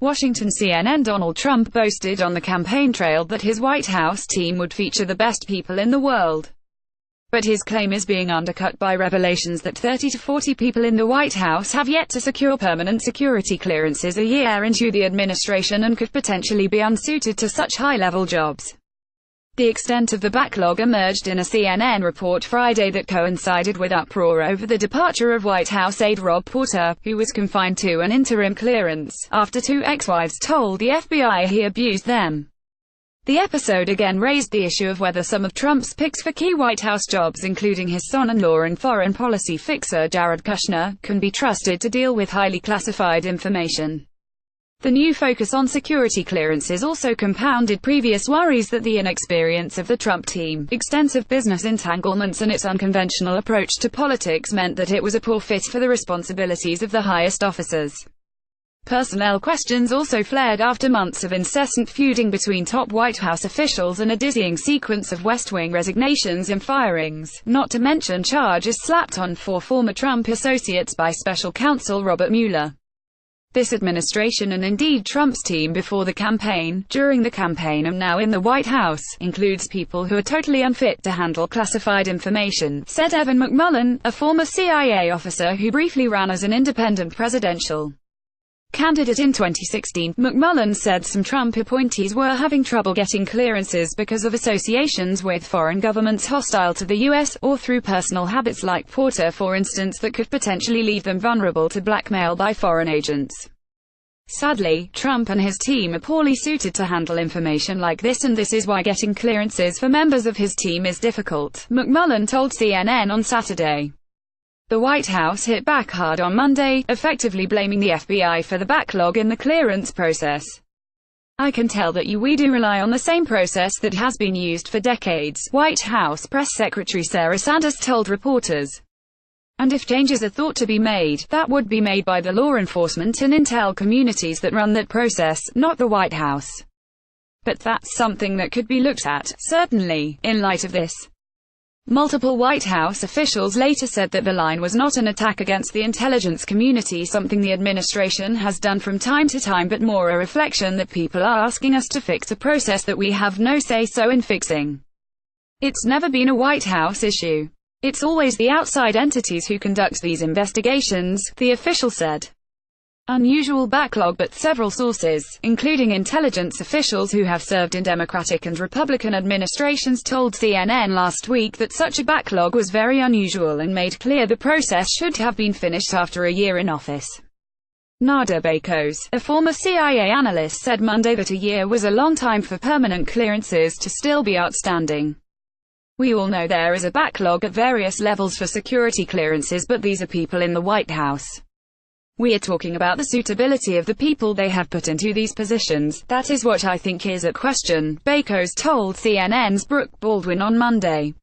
Washington CNN Donald Trump boasted on the campaign trail that his White House team would feature the best people in the world. But his claim is being undercut by revelations that 30 to 40 people in the White House have yet to secure permanent security clearances a year into the administration and could potentially be unsuited to such high-level jobs. The extent of the backlog emerged in a CNN report Friday that coincided with uproar over the departure of White House aide Rob Porter, who was confined to an interim clearance, after two ex-wives told the FBI he abused them. The episode again raised the issue of whether some of Trump's picks for key White House jobs, including his son-in-law and foreign policy fixer Jared Kushner, can be trusted to deal with highly classified information. The new focus on security clearances also compounded previous worries that the inexperience of the Trump team, extensive business entanglements and its unconventional approach to politics meant that it was a poor fit for the responsibilities of the highest officers. Personnel questions also flared after months of incessant feuding between top White House officials and a dizzying sequence of West Wing resignations and firings, not to mention charges slapped on four former Trump associates by special counsel Robert Mueller. This administration, and indeed Trump's team before the campaign, during the campaign and now in the White House, includes people who are totally unfit to handle classified information, said Evan McMullin, a former CIA officer who briefly ran as an independent presidential candidate in 2016. McMullin said some Trump appointees were having trouble getting clearances because of associations with foreign governments hostile to the U.S., or through personal habits like Porter, for instance, that could potentially leave them vulnerable to blackmail by foreign agents. Sadly, Trump and his team are poorly suited to handle information like this, and this is why getting clearances for members of his team is difficult, McMullin told CNN on Saturday. The White House hit back hard on Monday, effectively blaming the FBI for the backlog in the clearance process. "I can tell that we do rely on the same process that has been used for decades," White House Press Secretary Sarah Sanders told reporters. "And if changes are thought to be made, that would be made by the law enforcement and intel communities that run that process, not the White House. But that's something that could be looked at, certainly, in light of this." Multiple White House officials later said that the line was not an attack against the intelligence community, something the administration has done from time to time, but more a reflection that people are asking us to fix a process that we have no say-so in fixing. "It's never been a White House issue. It's always the outside entities who conduct these investigations," the official said. Unusual backlog, but several sources, including intelligence officials who have served in Democratic and Republican administrations, told CNN last week that such a backlog was very unusual and made clear the process should have been finished after a year in office. Nada Bakos, a former CIA analyst, said Monday that a year was a long time for permanent clearances to still be outstanding. "We all know there is a backlog at various levels for security clearances, but these are people in the White House. We are talking about the suitability of the people they have put into these positions. That is what I think is at question," Bakos told CNN's Brooke Baldwin on Monday.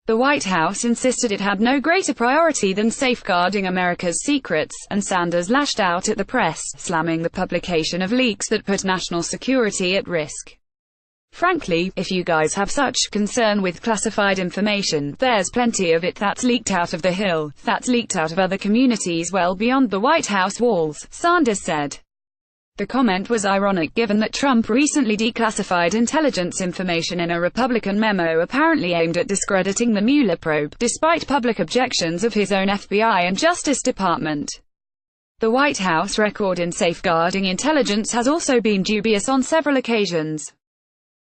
The White House insisted it had no greater priority than safeguarding America's secrets, and Sanders lashed out at the press, slamming the publication of leaks that put national security at risk. "Frankly, if you guys have such concern with classified information, there's plenty of it that's leaked out of the Hill, that's leaked out of other communities well beyond the White House walls," Sanders said. The comment was ironic given that Trump recently declassified intelligence information in a Republican memo apparently aimed at discrediting the Mueller probe, despite public objections of his own FBI and Justice Department. The White House record in safeguarding intelligence has also been dubious on several occasions.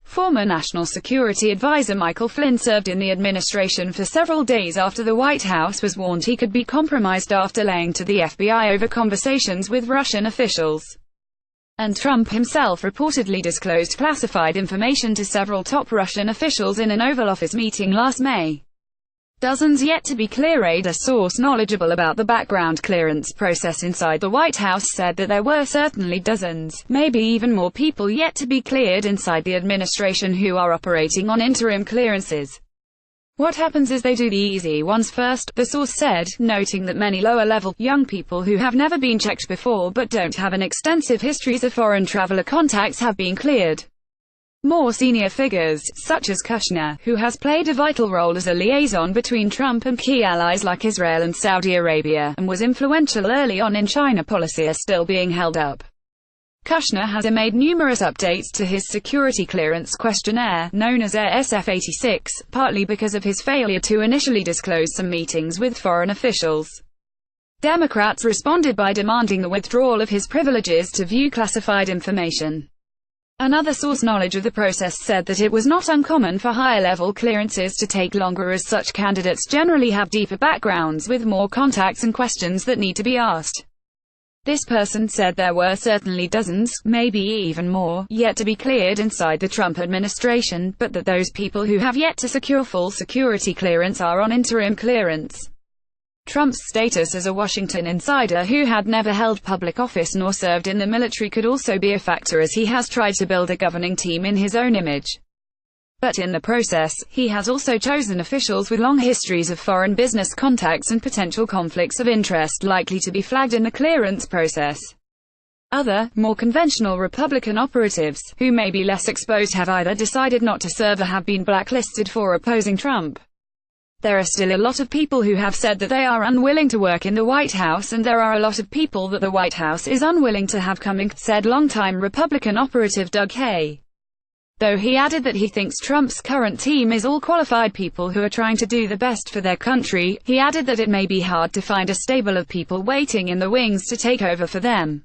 Former National Security Advisor Michael Flynn served in the administration for several days after the White House was warned he could be compromised after laying to the FBI over conversations with Russian officials. And Trump himself reportedly disclosed classified information to several top Russian officials in an Oval Office meeting last May. Dozens yet to be cleared. A source knowledgeable about the background clearance process inside the White House said that there were certainly dozens, maybe even more people yet to be cleared inside the administration who are operating on interim clearances. "What happens is they do the easy ones first," the source said, noting that many lower-level, young people who have never been checked before but don't have an extensive histories of foreign traveler contacts have been cleared. More senior figures, such as Kushner, who has played a vital role as a liaison between Trump and key allies like Israel and Saudi Arabia, and was influential early on in China policy, are still being held up. Kushner has made numerous updates to his security clearance questionnaire, known as SF-86, partly because of his failure to initially disclose some meetings with foreign officials. Democrats responded by demanding the withdrawal of his privileges to view classified information. Another source knowledge of the process said that it was not uncommon for higher-level clearances to take longer, as such candidates generally have deeper backgrounds with more contacts and questions that need to be asked. This person said there were certainly dozens, maybe even more, yet to be cleared inside the Trump administration, but that those people who have yet to secure full security clearance are on interim clearance. Trump's status as a Washington insider who had never held public office nor served in the military could also be a factor, as he has tried to build a governing team in his own image. But in the process, he has also chosen officials with long histories of foreign business contacts and potential conflicts of interest likely to be flagged in the clearance process. Other, more conventional Republican operatives, who may be less exposed, have either decided not to serve or have been blacklisted for opposing Trump. There are still a lot of people who have said that they are unwilling to work in the White House, and there are a lot of people that the White House is unwilling to have coming, said longtime Republican operative Doug Hay. Though he added that he thinks Trump's current team is all qualified people who are trying to do the best for their country, he added that it may be hard to find a stable of people waiting in the wings to take over for them.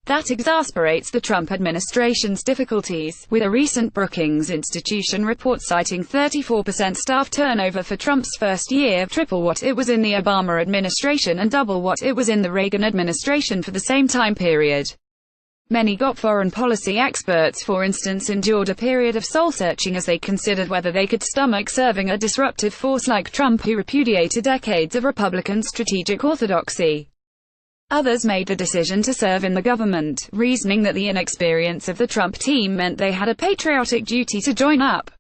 That exasperates the Trump administration's difficulties, with a recent Brookings Institution report citing 34% staff turnover for Trump's first year, triple what it was in the Obama administration and double what it was in the Reagan administration for the same time period. Many GOP foreign policy experts, for instance, endured a period of soul-searching as they considered whether they could stomach serving a disruptive force like Trump, who repudiated decades of Republican strategic orthodoxy. Others made the decision to serve in the government, reasoning that the inexperience of the Trump team meant they had a patriotic duty to join up.